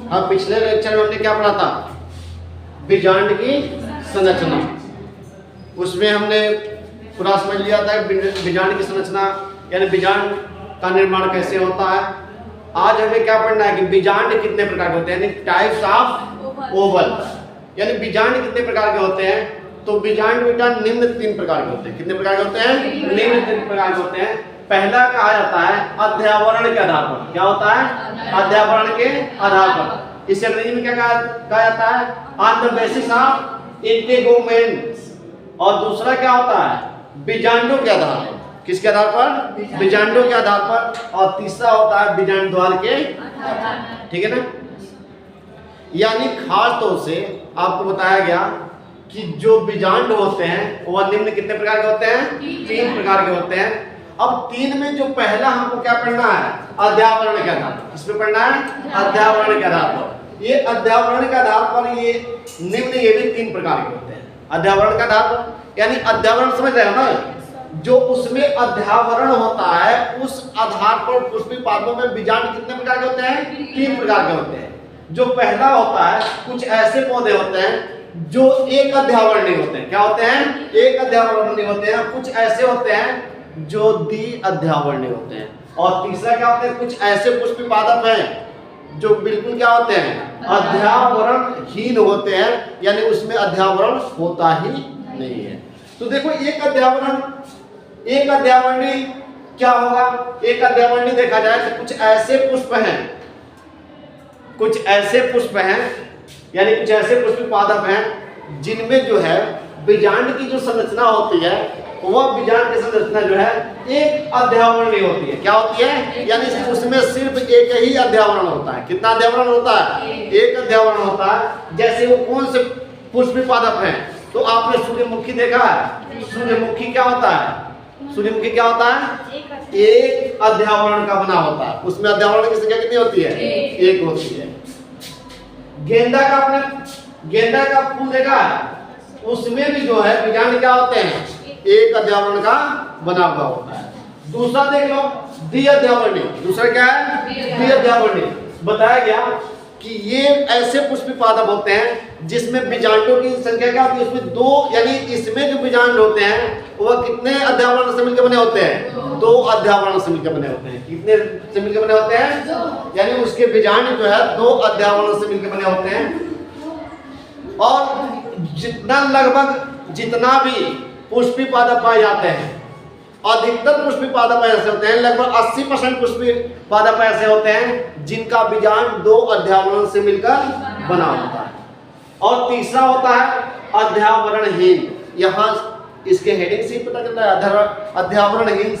अब पिछले लेक्चर में हमने क्या पढ़ा था? बीजांड की संरचना। उसमें हमने पूरा समझ लिया था बीजांड की संरचना यानी बीजांड का निर्माण कैसे होता है। आज हमें क्या पढ़ना है कि बीजांड कितने प्रकार के होते हैं, यानी टाइप्स ऑफ ओवल, यानी बीजांड कितने प्रकार के होते हैं। तो बीजांड बेटा निम्न 3 प्रकार के होते हैं। कितने प्रकार के होते हैं? निम्न 3 प्रकार के होते हैं। पहला कहा जाता है अध्यावरण के आधार पर। क्या होता है? अध्यावरण के आधार पर। इसे अंग्रेजी में क्या कहा जाता है? On the basis of integuments. और दूसरा क्या होता है? बीजांडों के आधार पर। किसके आधार पर? बीजांडों के आधार पर। और तीसरा होता है बीजांड द्वार के, ठीक है ना। यानी खास तौर से आपको बताया गया कि जो बीजांड होते हैं वह निम्न कितने प्रकार के होते हैं? 3 प्रकार के होते हैं। अब 3 में जो पहला हमको क्या पढ़ना है? अध्यावरण के आधार पर। किसमें पढ़ना है? अध्यावरण के आधार पर। ये अध्यावरण के आधार पर ये निम्न ये भी 3 प्रकार के होते हैं। अध्यावरण के आधार पर यानी अध्यावरण समझ रहे हो ना, जो उसमें अध्यावरण होता है उस आधार पर पुष्पीय पादपों में बीजांड कितने प्रकार के होते हैं? 3 प्रकार के होते हैं। जो पहला होता है, कुछ ऐसे पौधे होते हैं जो एक अध्यावरण नहीं होते हैं। क्या होते हैं? एक अध्यावरण नहीं होते हैं। कुछ ऐसे होते हैं जो द्वि अध्यावरण नहीं होते हैं। और तीसरा क्या होते हैं? कुछ ऐसे पुष्पीय पादप हैं जो बिल्कुल क्या होते हैं? अध्यावरणहीन होते हैं, यानी उसमें अध्यावरण होता ही नहीं है। तो देखो एक अध्यावरणी क्या होगा? एक अध्यावरणी देखा जाए तो कुछ ऐसे पुष्प हैं, कुछ ऐसे पुष्प हैं यानी कुछ ऐसे पुष्पीय पादप हैं जिनमें जो है बीजांड की जो संरचना होती है वह बीजांड की संरचना जो है एक अध्यावरणी होती है। क्या होती है? यानी उसमें सिर्फ एक ही अध्यावरण होता है। कितना अध्यावरण होता है? एक अध्यावरण होता है। जैसे वो कौन से पुष्पीय पादप हैं? तो आपने सूर्यमुखी देखा है। सूर्यमुखी क्या होता है? सूर्यमुखी क्या होता है? एक अध्यावरण का बना होता है। उसमें अध्यावरण की संख्या कितनी होती है? एक होती है। गेंदा का फूल देखा है, उसमें भी जो है बीजांड क्या होते हैं? एक अध्यावरण का बना हुआ होता है। दूसरा देख लो द्विअध्यावरणी। दूसरा क्या है? द्विअध्यावरणी। बताया गया कि ये ऐसे पुष्पीय पादप होते हैं जिसमें बीजांडों की संख्या क्या होती है? उसमें 2, यानी इसमें जो बीजांड होते हैं वह कितने अध्यावरण से मिलकर बने होते हैं? 2 अध्यावरण से मिलकर बने होते हैं। कितने से मिलकर बने होते हैं? 2। यानी उसके बीजांड जो है 2 अध्यावरण से मिलकर बने होते हैं। और जितना भी पुष्पीय पादप पाए जाते हैं, अधिकतर पुष्पीय पादप ऐसे होते हैं, लगभग 80% पुष्पीय पादप ऐसे होते हैं जिनका बीजांड 2 अध्यावरण से मिलकर बना होता है। और तीसरा होता है अध्यावरणहीन। यहाँ इसके हेडिंग से पता चलता है अध्यावरणहीन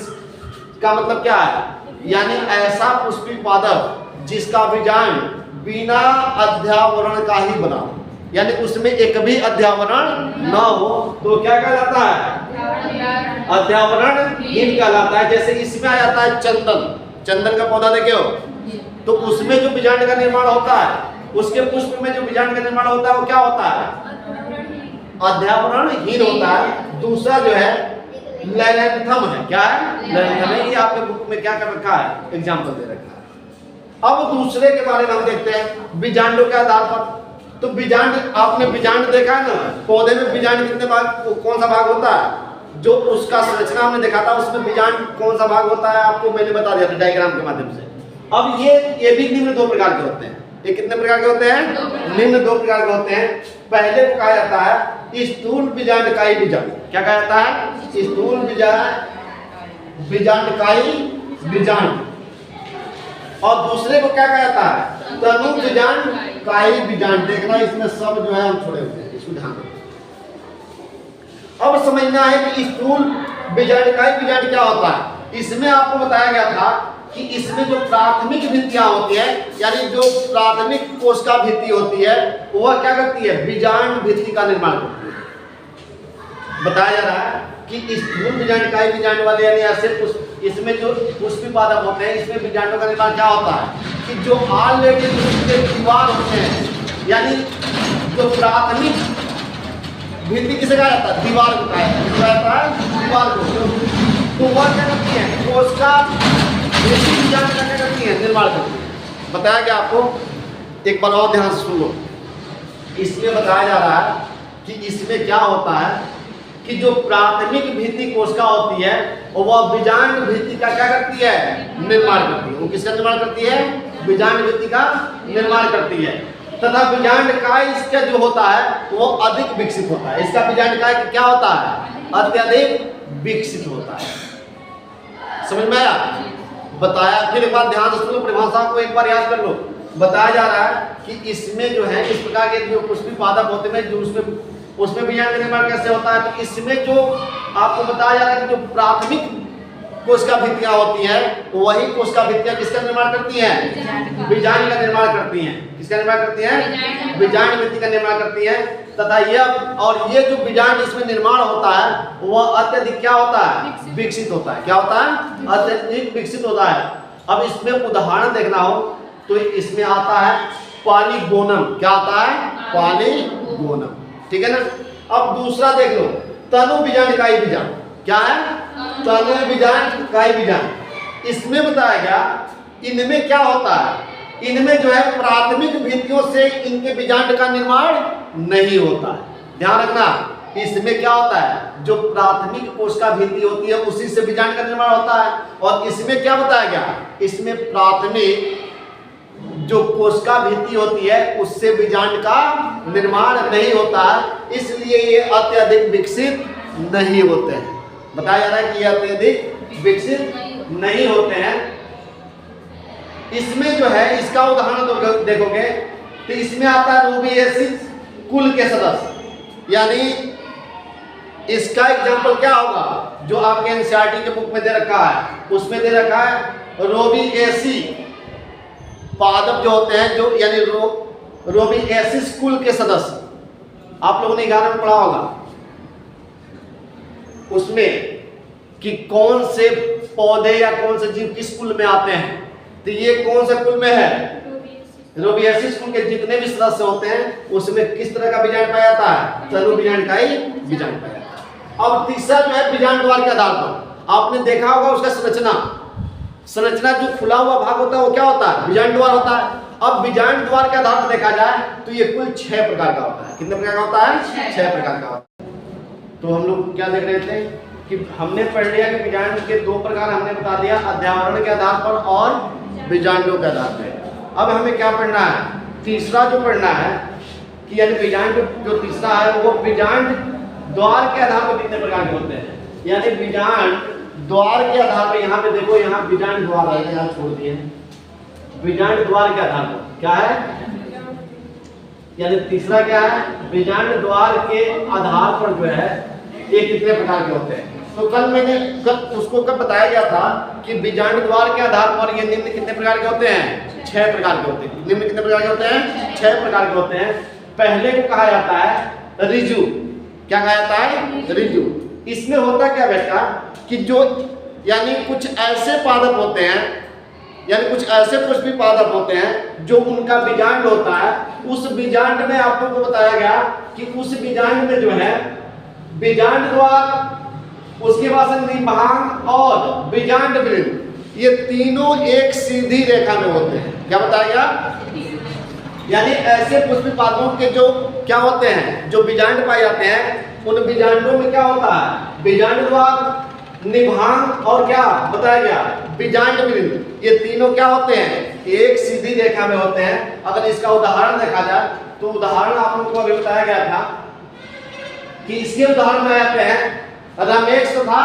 का मतलब क्या है? यानी ऐसा पुष्पीय पादप जिसका बीजांड बिना अध्यावरण का ही बना हो, यानी उसमें एक भी अध्यावरण न हो, तो क्या कहलाता है? अध्यावरणहीन कहलाता है। जैसे इसमें आ जाता है चंदन का पौधा देखे हो, तो उसमें जो बीजांड का निर्माण होता है, उसके पुष्प में जो बीजांड का निर्माण होता है वो क्या होता है? अध्यावरणहीन होता है। दूसरा जो है लैलेंथम है। क्या है? लैलेंथम है। ये आपके बुक में क्या कर रखा है? एग्जाम्पल दे रखा है। अब दूसरे के बारे में हम देखते हैं बीजांडों के आधार पर। तो बीजांड, आपने बीजांड देखा है ना, पौधे में बीजांड कितने भाग, कौन सा भाग होता है? जो उसका संरचना हमने देखा था उसमें बीजांड कौन सा भाग होता है आपको मैंने बता दिया था डायग्राम के माध्यम से। अब ये भी निम्न 2 प्रकार के होते हैं। ये कितने प्रकार के होते हैं? निम्न 2 प्रकार के होते हैं। पहले को कहा जाता है स्थूल बीजांडकायी बीजांड। क्या कहा जाता है? स्थूल बीजांडकायी बीजांड। और दूसरे को क्या कहा जाता है? तनु बीजांडकायी बीजांड। देखना इसमें सब जो है हम छोड़े हुए हैं, इसको ध्यान रखना। अब समझना है कि स्थूल बीजांडकायी बीजांड क्या होता है। इसमें आपको बताया गया था कि इसमें जो प्राथमिक भित्तियां होती है, यानी जो प्राथमिक कोशिका भित्ति होती है वह क्या करती है? बीजांड भित्ति का निर्माण करती है। बताया जा रहा है कि स्थूल बीजांडकायी बीजांड वाले यानी ऐसे इसमें जो पुष्पीय पादप होते हैं इसमें बीजांडों का निर्माण क्या होता है कि जो ऑलरेडी दीवार होते हैं, यानी जो प्राथमिक भित्ति किसे कहा जाता है? दीवार को कहा जाता है। दीवार को तो वह क्या करती है? कोशिका बीजांड क्या करती है? निर्माण करती है। बताया गया आपको एक बार और ध्यान से सुन लो। इसमें बताया जा रहा है कि इसमें क्या होता है कि जो प्राथमिक भित्ति कोशिका होती है वह बीजांड भित्ति का क्या करती है, निर्माण करती है। वो किसका निर्माण करती है, बीजांड भित्ति का निर्माण करती है। तथा बीजांड काय इसका जो होता है वो अधिक विकसित होता है। इसका बीजांड काय क्या होता है, अत्यधिक विकसित होता है। समझ में आया, बताया। फिर एक बार ध्यान से सुनो, परिभाषा को एक बार याद कर लो। बताया जा रहा है कि इसमें जो है इस प्रकार के जो पुष्पी पादप होते हैं जो उसमें बीजांड का निर्माण कैसे होता है। तो इसमें जो आपको बताया जा रहा है कि जो प्राथमिक कोशिका भित्तियां होती है वही कोशिका भित्तियां किसका निर्माण करती हैं, बीजांड का निर्माण करती हैं। किसका निर्माण करती हैं, बीजांड भित्ति का निर्माण करती हैं। तथा ये जो बीजांड इसमें निर्माण होता है वह अत्यधिक क्या होता है, विकसित होता है। क्या होता है, अत्यधिक विकसित होता है। अब इसमें उदाहरण देखना हो तो इसमें आता है पॉलीगोनम। क्या आता है, पॉलीगोनम, ठीक है ना। अब दूसरा देख लो, तनु बीजांड इकाई बीजांड। क्या है, तनु बीजांड इकाई बीजांड। इसमें बताया गया इनमें क्या होता है, इनमें जो है प्राथमिक भित्तियों से इनके बीजांड का निर्माण नहीं होता है। ध्यान रखना, इसमें क्या होता है, जो प्राथमिक कोशिका भित्ति होती है उसी से बीजांड का निर्माण होता है। और इसमें क्या बताया गया, इसमें प्राथमिक जो कोशिका भित्ति होती है उससे बीजांड का निर्माण नहीं होता है, इसलिए ये अत्यधिक विकसित नहीं होते हैं। बताया जा रहा है कि ये अत्यधिक विकसित नहीं होते हैं। इसमें जो है इसका उदाहरण देखोगे तो इसमें आता है रूबिएसिस कुल के सदस्य। यानी इसका एग्जांपल क्या होगा, जो आपके एनसीईआरटी के बुक में दे रखा है उसमें दे रखा है रोबिएसी पादप जो होते हैं, जो यानी रोबिएसिस कुल के सदस्य। आप लोगों ने 11 में पढ़ा होगा उसमें कि कौन से पौधे या कौन से जीव किस कुल में आते हैं। तो ये कौन सा कुल में है, रोबिएसिस कुल के जितने भी सदस्य होते हैं उसमें किस तरह का बीजांड पाया जाता है, तनु बीजांड का ही बीजांड पाया जाता है। अब तीसरा जो है बीजांड द्वार के आधार पर आपने देखा होगा उसका संरचना जो खुला हुआ भाग होता है वो क्या होता है, बीजांड द्वार होता है। अब बीजांड द्वार के आधार पर देखा जाए तो ये कुल 6 प्रकार का होता है। कितने प्रकार का होता है, 6 प्रकार का होता है। तो हम लोग क्या देख रहे थे कि हमने पढ़ लिया कि बीजांड के 2 प्रकार हमने बता दिया, अध्यावरण के आधार पर और बीजांडों के आधार पर। अब हमें क्या पढ़ना है, तीसरा जो पढ़ना है कि यानी बीजांड जो तीसरा है वो बीजांड द्वार के आधार पर कितने प्रकार के होते हैं। यानी बीजांड द्वार के आधार पर, यहाँ पे देखो, यहाँ बीजांड द्वार है, यहाँ छोड़ दिए। बीजांड द्वार के आधार पर क्या है, यानी तीसरा क्या है, बीजांड द्वार के आधार पर जो है ये कितने प्रकार के होते हैं। तो कल उसको कब बताया गया था कि बीजांड द्वार के आधार पर ये निम्न कितने प्रकार के होते हैं, 6 प्रकार के होते हैं। निम्न कितने प्रकार के होते हैं, 6 प्रकार के होते हैं। पहले को कहा जाता है रिजु। क्या कहा जाता है, रिजु। इसमें होता क्या बेटा कि जो यानी कुछ ऐसे पादप होते हैं, यानी कुछ ऐसे पुष्पी पादप होते हैं जो उनका बीजांड होता है, उस बीजांड में आप लोगों को बताया गया कि उस बीजांड में जो है बीजांड द्वार, उसके बाद निम्बांग और बीजांड वृंद, ये तीनों एक सीधी रेखा में होते हैं। क्या बताया गया, यानी ऐसे पुष्पी पादपों के जो क्या होते हैं, जो बीजांड पाए जाते हैं, उन बीजांडों में क्या होता है, बीजांड द्वार, निभांग और क्या बताया गया, बीजांड वृंद, ये तीनों क्या होते हैं, एक सीधी रेखा में होते हैं। अगर इसका उदाहरण देखा जाए तो उदाहरण आप लोगों को अभी बताया गया था कि इसके उदाहरण में आते हैं रमेक्स तथा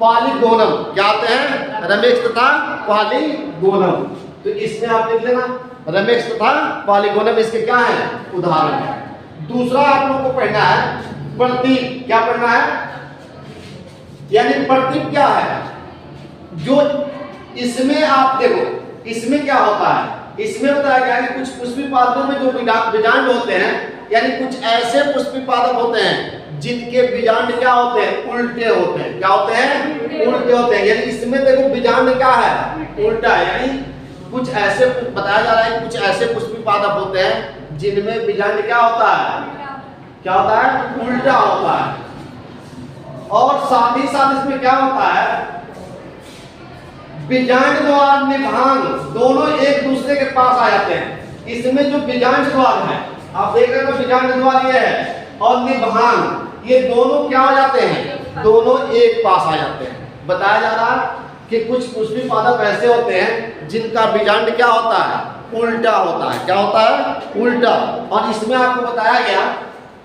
पॉलीगोनम। क्या आते हैं, रमेक्स तथा पॉलीगोनम। तो इसमें आप लिख लेना रमेक्स तथा पॉलीगोनम, इसके क्या है, उदाहरण है। दूसरा आप लोगों को पढ़ना है प्रतीक। क्या पढ़ना है, यानी प्रतीक क्या है, जो इसमें आप देखो इसमें क्या होता है, इसमें बताया गया कि कुछ पुष्पी पादपों में जो बीजांड होते हैं, यानी कुछ ऐसे पुष्पी पादप होते हैं जिनके बीजांड क्या होते हैं, उल्टे होते हैं। क्या होते हैं, उल्टे होते हैं। यानी इसमें देखो बीजांड क्या है, उल्टा है। यानी कुछ ऐसे बताया जा रहा है, कुछ ऐसे पुष्पी पादप होते हैं जिनमें बीजांड क्या होता है, क्या होता है, उल्टा होता है। और साथ ही साथ इसमें क्या होता है, बीजांड और निभांग दोनों एक दूसरे के पास आ जाते हैं। इसमें जो बीजांड द्वार है, आप देख रहे हो बीजांड द्वार ये है और निभांग, ये दोनों क्या हो जाते हैं, दोनों एक पास आ जाते हैं। बताया जा रहा है कि कुछ पुष्पी पादप ऐसे होते हैं जिनका बीजांड क्या होता है, उल्टा होता है। क्या होता है, उल्टा। और इसमें आपको बताया गया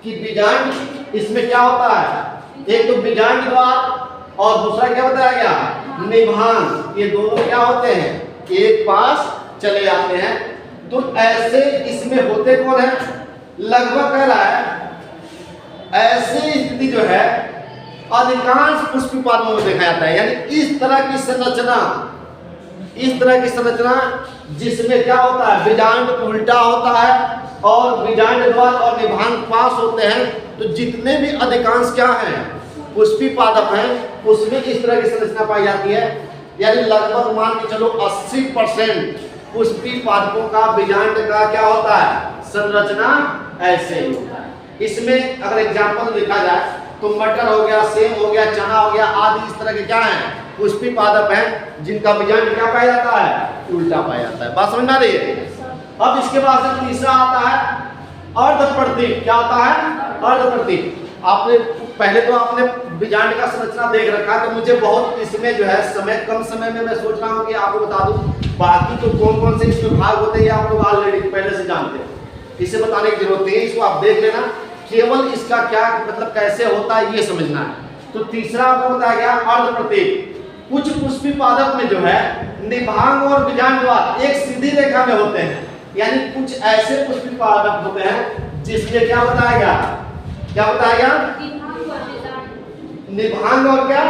कि बीजांड इसमें क्या होता है, एक तो बीजांड द्वार और दूसरा क्या बताया गया, निभांग, ये दोनों क्या होते हैं, एक पास चले जाते हैं। तो ऐसे इसमें होते कौन है, लगभग कह रहा है ऐसी स्थिति जो है अधिकांश पुष्पी पादपों में देखा जाता है। यानी इस तरह की संरचना, इस तरह की संरचना जिसमें क्या होता है, बीजांड उल्टा होता है और बीजांड द्वार और निभांग पास होते हैं। तो जितने भी अधिकांश क्या हैं, पुष्पी पादप हैं, उसमें इस तरह की संरचना पाई जाती है। यानी लगभग मान के चलो 80% पुष्पी पादपों का बीजांड का क्या होता है, संरचना ऐसे ही होता है। इसमें अगर एग्जाम्पल देखा जाए तो मटर हो गया, सेम हो गया, चना हो गया आदि, इस तरह के क्या हैं, पुष्पी पादप हैं जिनका बीजांड क्या पाया जाता है, उल्टा पाया जाता है। बात समझ में आ रही है। अब इसके बाद से तीसरा आता है अर्धप्रतीक। क्या होता है, अर्धप्रतीक। आपने पहले तो आपने बीजांड का संरचना देख रखा है, तो मुझे बहुत इसमें जो है समय कम समय में मैं सोच रहा हूँ कि आपको बता दूं, बाकी तो कौन कौन से इसमें भाग होते हैं आप लोग ऑलरेडी पहले से जानते हैं, इसे बताने की जरूरत नहीं है, इसको आप देख लेना। केवल इसका क्या मतलब कैसे होता है ये समझना है। तो तीसरा आपको बताया गया अर्धप्रतीक। कुछ पुष्पी पादप में जो है निभांग और बीजांड द्वार एक सीधी रेखा में होते हैं। यानी कुछ ऐसे पुष्पी पादप होते हैं जिसमें क्या बताया गया, क्या बताया गया, निभांग और क्या,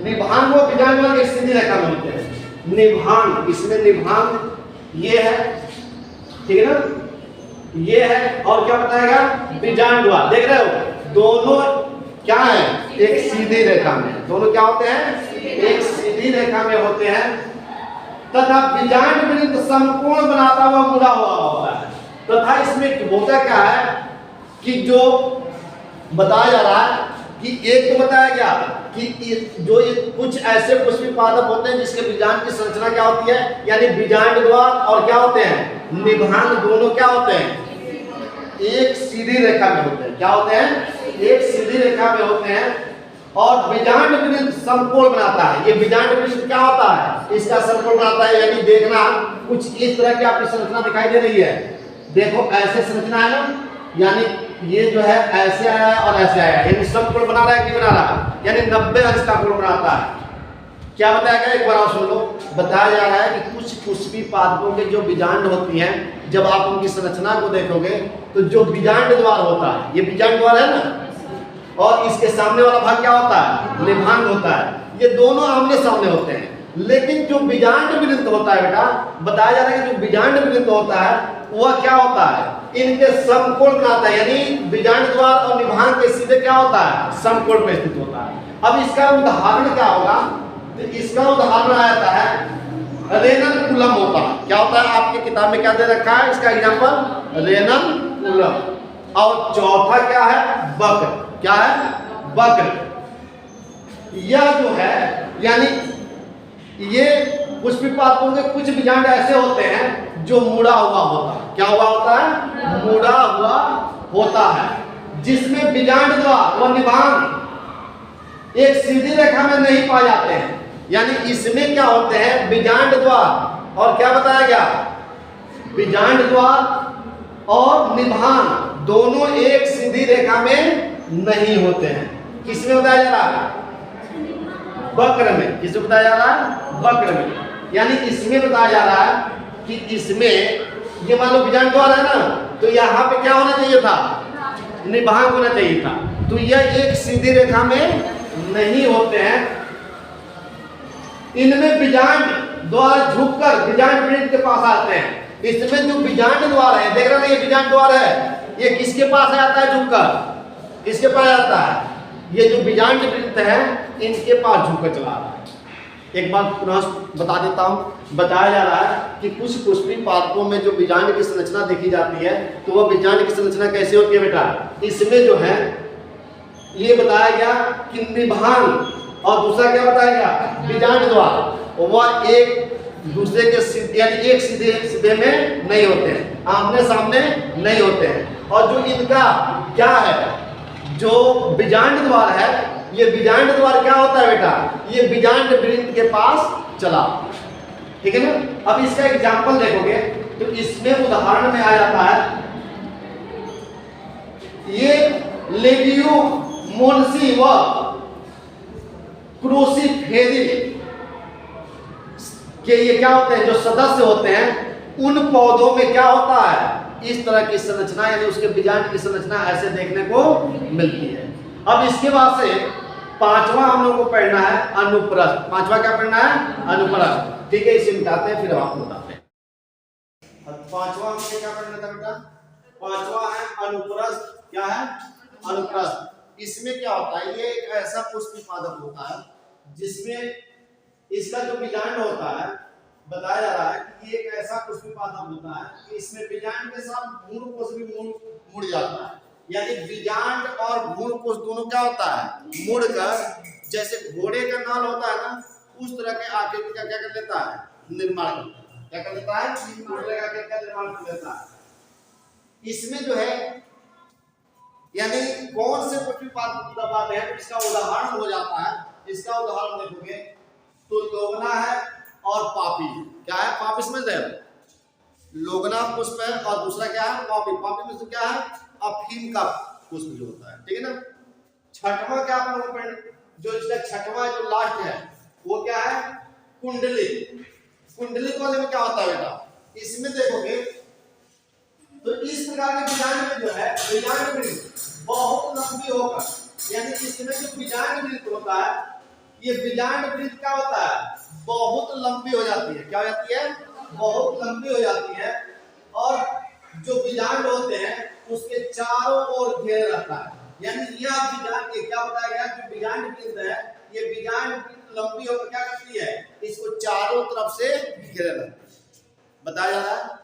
निभांग और बीजांड द्वार एक सीधी रेखा में होते हैं। निभांग, इसमें निभांग ये है, ठीक है ना, ये है, और क्या बताएगा, बीजांड द्वार। देख रहे हो दोनों क्या है, एक सीधी रेखा में, दोनों क्या होते हैं, एक सीधी रेखा में होते हैं। तथा बीजांड वृत्त समकोण बनाता हुआ मुड़ा हुआ होता है। तथा इसमें होता क्या है कि जो बताया जा रहा है कि एक तो बताया गया कि जो कुछ ऐसे पुष्पी पादप होते हैं जिसके बीजांड की संरचना क्या होती है, यानी बीजांड द्वार और क्या होते हैं, निभांग, दोनों क्या होते हैं, एक सीधी रेखा में होते हैं। क्या होते हैं, एक सीधी रेखा में होते हैं। और बीजांड वृत्त समकोण बनाता है। ये बीजांड वृत्त क्या होता है, इसका समकोण बनाता है। यानी देखना कुछ इस तरह की आपकी संरचना दिखाई दे रही है, देखो ऐसे संरचना है ना, यानी ये जो है ऐसे आया है और ऐसे आया है, यानी समकोण बना रहा है कि बना रहा है, यानी 90 अंश का कोण बनाता है। क्या बताया गया, एक बार और सुन लो। बताया जा रहा है कि कुछ पुष्पी पादपों के जो बीजांड होती हैं, जब आप उनकी संरचना को देखोगे तो जो बीजांड द्वार होता है, ये बीजांड द्वार है ना, और इसके सामने वाला भाग क्या होता है, निभांग होता है। ये दोनों आमने सामने होते हैं। लेकिन जो बीजांड वृत्त होता है बेटा, बताया जा रहा है कि जो बीजांड वृत्त होता है वह क्या होता है, इनके समकोण बनाता है। यानी बीजांड द्वार और निभांग के सीधे क्या होता है, समकोण में स्थित होता है। अब इसका उदाहरण क्या होगा, तो इसका उदाहरण आ जाता है रेनन-कुलम होता है। क्या होता है, आपकी किताब में क्या दे रखा है इसका एग्जांपल, रेनन-कुलम। और चौथा क्या है, वक्र। क्या है, वक्र। यह जो है यानी ये पुष्पी पादपों के कुछ बीजांड ऐसे होते हैं जो मुड़ा हुआ होता है। क्या हुआ होता है, मुड़ा हुआ होता है, जिसमें बीजांड द्वार और निभांग एक सीधी रेखा में नहीं पाए जाते हैं। यानी इसमें क्या होते हैं, बीजांड द्वार और क्या बताया गया, बीजांड द्वार और निभांग दोनों एक सीधी रेखा में नहीं होते हैं। किसमें बताया जा रहा है, वक्र में। किसमें बताया जा रहा है, वक्र में। यानी इसमें बताया जा रहा है कि इसमें ये मान लो बीजांड द्वार है ना, तो यहाँ पे क्या होना चाहिए था, निभांग होना चाहिए था। तो यह एक सीधी रेखा में नहीं होते हैं। इनमें बीजांड द्वार झुककर बीजांड वृत्त के पास आते हैं। इसमें जो बीजांड द्वार है, देख रहे ना, ये बीजांड द्वार है, ये किसके पास आता है, झुककर किसके पास आता है, ये जो बीजांड वृत्त है इनके पास झुककर चला रहा है। एक बात पुनः बता देता हूँ। बताया जा रहा है कि कुछ पुष्पी पादपों में जो बीजांड की संरचना देखी जाती है, तो वह बीजांड की संरचना कैसे होती है बेटा, इसमें जो है ये बताया गया कि निभांग और दूसरा क्या बताया गया, बीजांड द्वार, वह एक दूसरे के सीधे यानी एक सीधे सीधे में नहीं होते हैं, आमने सामने नहीं होते हैं। और जो इनका क्या है, जो बीजांड द्वार है, ये बीजांड द्वार क्या होता है बेटा, ये बीजांड वृंत के पास चला। ठीक है ना। अब इसका एग्जाम्पल देखोगे तो इसमें उदाहरण में आ जाता है ये लेबियो मोनसी व क्रूसीफेरी के ये क्या होते हैं, जो सदस्य होते हैं, उन पौधों में क्या होता है, इस तरह की संरचना यानी उसके बीजांड की संरचना ऐसे देखने को मिलती है। अब इसके बाद से पांचवा हम लोग को पढ़ना है अनुप्रस्थ। पांचवा क्या पढ़ना है, अनुप्रस्थ। ठीक है, इसे मिटाते हैं फिर आपको बताते हैं। पांचवा हमने क्या पढ़ना था बेटा, पांचवा है अनुप्रस्थ। क्या है, अनुप्रस्थ। इसमें क्या होता है, ये एक ऐसा पुष्पी पादप होता है जिसमें इसका जो बीजांड होता है, बताया जा रहा है कि ये एक ऐसा पुष्पी पादप होता है कि इसमें बीजांड के साथ मूल कोश भी मुड़ जाता है। यानी बीजांड और मूल कोश दोनों क्या होता है, मुड़कर जैसे घोड़े का नाल होता है ना, उस तरह के आकृति का क्या कर लेता है, निर्माण करता है। क्या कर लेता है, घोड़े का आकृति का निर्माण कर लेता है। इसमें जो है यानी कौन से पुष्पी पादप है, इसका उदाहरण हो जाता है। इसका उदाहरण देखोगे तो लोगना है और पापी। क्या है, पापी समझ रहे हो, लोगना पुष्प है और दूसरा क्या है, पापी। पापी में से क्या है, अफीम का पुष्प जो होता है। ठीक है ना। छठवां क्या आप लोगों को, जो इसका छठवां जो लास्ट है वो क्या है, कुंडली। कुंडली वाले में क्या होता है बेटा, इसमें देखोगे तो इस प्रकार के बीजांड में जो है, बीजांड वृंत बहुत लंबी होकर, यानी इसमें जो बीजांड वृंत होता है, ये बीजांड वृंत क्या होता है, बहुत लंबी हो जाती है। क्या हो जाती है, बहुत लंबी हो जाती है। और जो बीजांड होते हैं उसके चारों ओर घेरे रहता है। यानी यह बीजांड, ये क्या बताया गया, जो बीजांड वृंत है, ये बीजांड वृंत लंबी होकर क्या करती है, इसको चारों तरफ से घेरे रहता है। बताया जा रहा है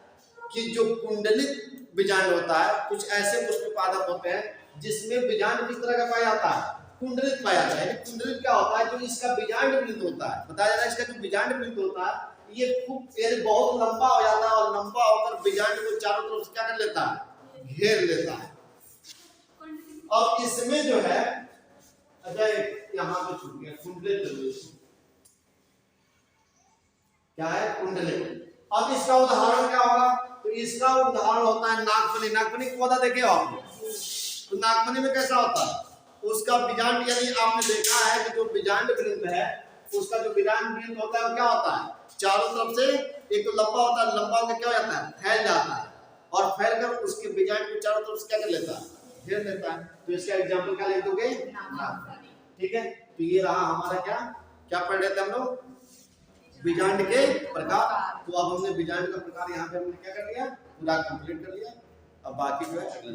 कि जो कुंडलित बीजांड होता है, कुछ ऐसे पुष्पी पादप होते हैं जिसमें बीजांड किस तरह का पाया जाता है, कुंडलित पाया जाता है। कुंडलित क्या होता है, जो इसका बीजांड वृंत होता है, बताया जा रहा है इसका जो बीजांड वृंत होता है ये खूब यानी बहुत लंबा हो जाता है और लंबा होकर बीजांड को चारों तरफ से क्या कर लेता है, घेर लेता है। और इसमें जो है, अच्छा यहाँ पे छूट गया, कुंडलित क्या है, कुंडलित। अब इसका उदाहरण क्या होगा, तो इसका उदाहरण होता है नागफनी। नागफनी को पौधा देखे आपने, तो नागफनी में कैसा होता है, उसका बीजांड यानी आपने देखा है कि जो बीजांड वृंत है, उसका जो बीजांड वृंत होता है वो क्या होता है, चारों तरफ से एक तो लंबा होता है, लंबा होकर क्या हो जाता है, फैल जाता है और फैलकर उसके बीजांड को चारों तरफ से क्या कर लेता है, घेर लेता है। तो इसका एग्जांपल क्या लिख दोगे, ठीक है। तो ये रहा हमारा क्या पढ़ रहे थे हम लोग, बीजांड के प्रकार। तो अब हमने बीजांड का प्रकार यहाँ पे हमने क्या कर लिया, पूरा कंप्लीट कर लिया। अब बाकी जो है अगले